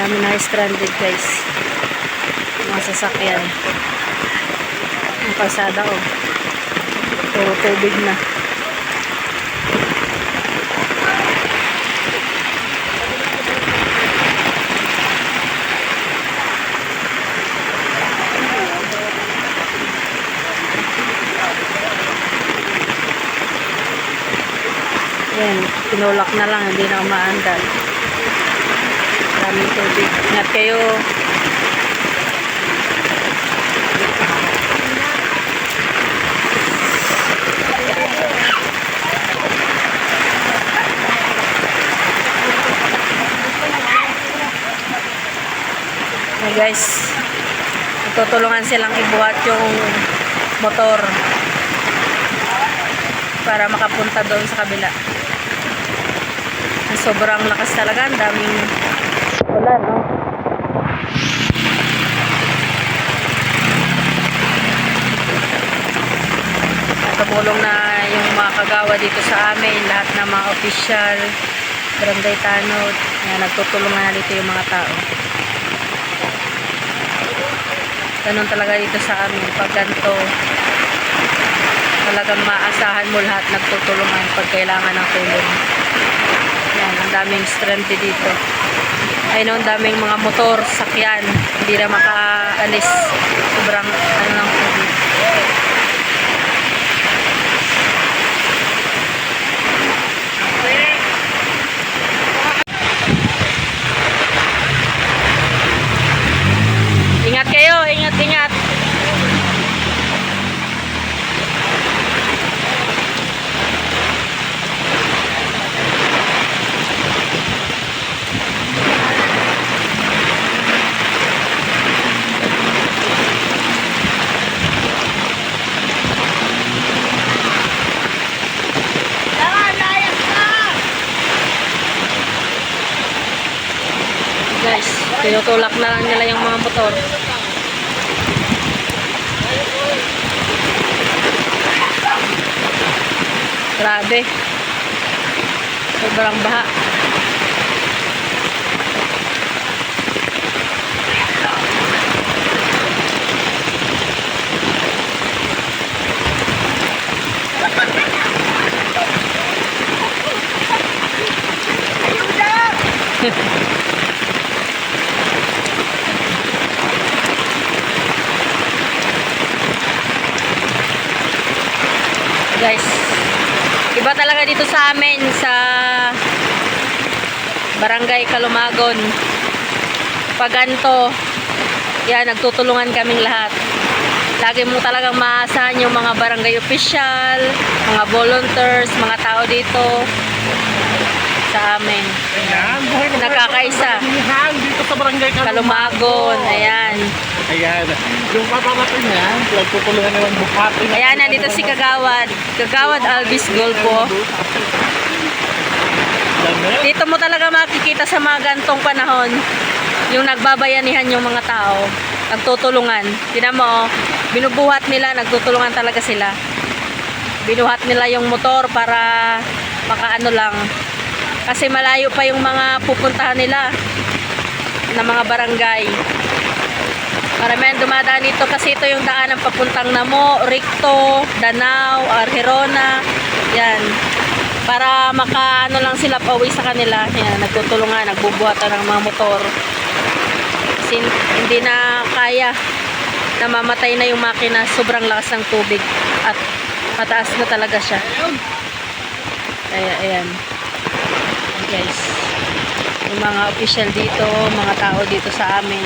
Dami na stranded guys. Mga sasakyan. Ang kalsada oh. Puro tubig na. Yan, tinulak na lang, hindi na umaandar. Maraming tubig. Ingat kayo. Hey guys, tutulungan silang ibuhat yung motor para makapunta doon sa kabila. Sobrang lakas talaga, ang daming ulan, no? Tumulong na yung mga kagawa dito sa amin, lahat ng mga opisyal, barangay tanod. Yan, nagtutulungan na dito yung mga tao. Ganun talaga dito sa amin, pag ganito, talagang maasahan mo lahat nagtutulungan pag kailangan ng tulong. Yan, ang daming stranded dito. Ayun, ang daming mga motor, sakyan, hindi na makaalis. Sobrang ano lang tubig. Ingat kayo, ingat. Guys, tinutulak na lang nila yung mga motor. Grabe. Sobrang baha. Guys, iba talaga dito sa amin sa Barangay Kalumagon. Pag ganito, yan, nagtutulungan kaming lahat. Lagi mo talagang maasahan yung mga barangay official, mga volunteers, mga tao dito sa amin. Nakakaisa. Dito sa Barangay Kalumagon, ayan. Ayan. Yung paparating niya, nagtutulungan naman buhati. Ayan, nandito si Kagawad. Kagawad Alvis Golpo. Dito mo talaga makikita sa mga gantong panahon yung nagbabayanihan yung mga tao. Nagtutulungan. Tingnan mo, binubuhat nila, nagtutulungan talaga sila. Binuhat nila yung motor para makaano lang. Kasi malayo pa yung mga pupuntahan nila na mga barangay. Maraming dumadaan dito kasi ito yung daan ng papuntang Namo, Ricto, Danao, Argerona. Yan. Para makaano lang sila pauwi sa kanila. Yan, nagtutulungan, nagbubuhatan ng mga motor. Kasi hindi na kaya, namamatay na yung makina, sobrang lakas ng tubig at mataas na talaga siya. Kaya ayan. Guys, yung mga official dito, mga tao dito sa amin,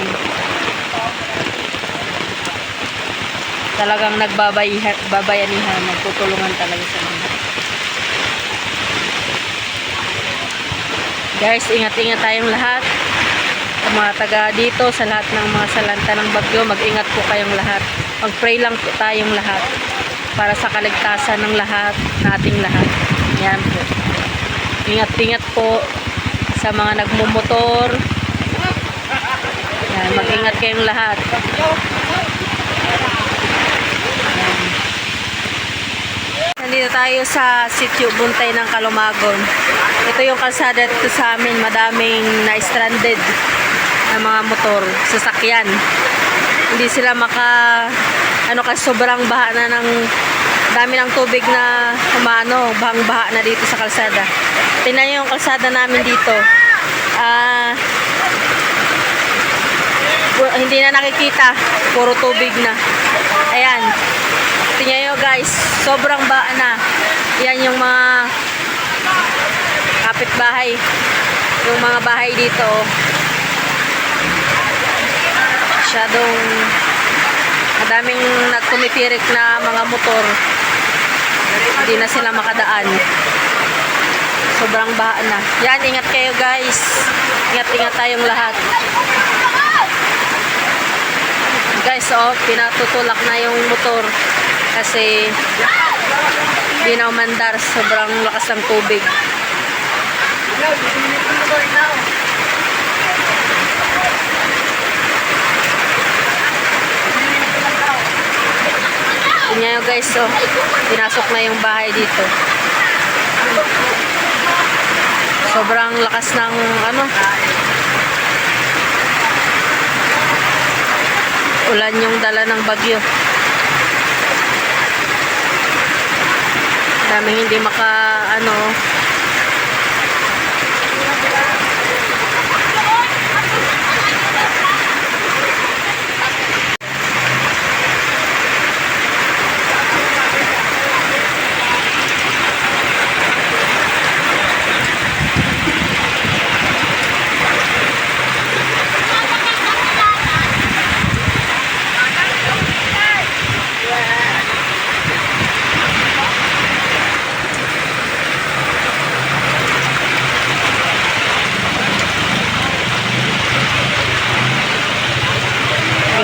talagang nagbabayanihan, nagtutulungan talaga sa mga. Guys, ingat-ingat tayong lahat. Sa mga taga dito, sa lahat ng mga salanta ng bagyo, mag-ingat po kayong lahat. Mag-pray lang po tayong lahat para sa kaligtasan ng lahat, nating lahat. Yan po. Ingat-ingat po sa mga nagmumotor. Yan, mag-ingat kayong lahat. Nandito tayo sa Sitio Buntay ng Kalumagon. Ito yung kalsada dito sa amin, madaming na-stranded. ng mga motor, sasakyan. Hindi sila kasi sobrang baha na ng dami ng tubig na bahang-baha na dito sa kalsada. Tingnan niyo yung kalsada namin dito. Hindi na nakikita, puro tubig na. Ayan. Tingnan niyo guys, sobrang baha na. Yan yung mga kapitbahay. Yung mga bahay dito. Masyadong madaming nagtumitirik na mga motor. Hindi na sila makadaan. Sobrang baha na. Yan, ingat kayo guys. Ingat-ingat tayong lahat. Guys, pinatutulak na yung motor kasi di na umandar. Sobrang lakas ng tubig. Tingnan nyo guys, pinasok na yung bahay dito. Sobrang lakas ng ulan yung dala ng bagyo. Daming hindi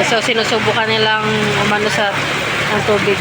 so sinusubukan nilang umano sa ng tubig.